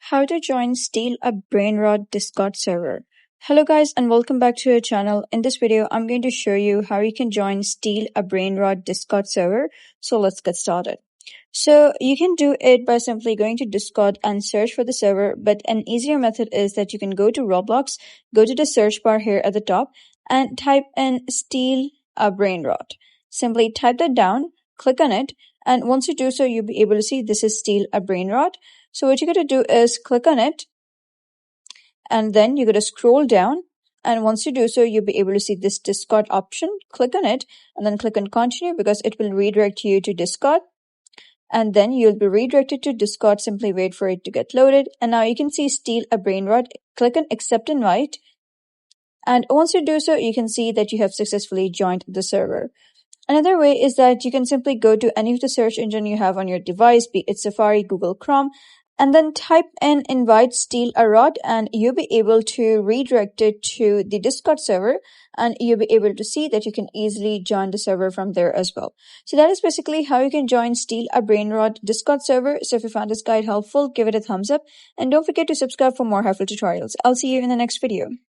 How to join Steal a Brainrot Discord server. Hello guys and welcome back to our channel. In this video, I'm going to show you how you can join Steal a Brainrot Discord server. So let's get started. So you can do it by simply going to Discord and search for the server, but an easier method is that you can go to Roblox, go to the search bar here at the top and type in Steal a Brainrot. Simply type that down, click on it, and once you do so, you'll be able to see this is Steal a Brainrot. So what you're going to do is click on it and then you're going to scroll down, and once you do so, you'll be able to see this Discord option. Click on it and then click on continue because it will redirect you to Discord. And then you'll be redirected to Discord. Simply wait for it to get loaded. And now you can see Steal a Brainrot. Click on accept invite. And once you do so, you can see that you have successfully joined the server. Another way is that you can simply go to any of the search engine you have on your device, be it Safari, Google Chrome, and then type in invite Steal a Rod, and you'll be able to redirect it to the Discord server, and you'll be able to see that you can easily join the server from there as well. So that is basically how you can join Steal a Brainrot Discord server. So if you found this guide helpful, give it a thumbs up, and don't forget to subscribe for more helpful tutorials. I'll see you in the next video.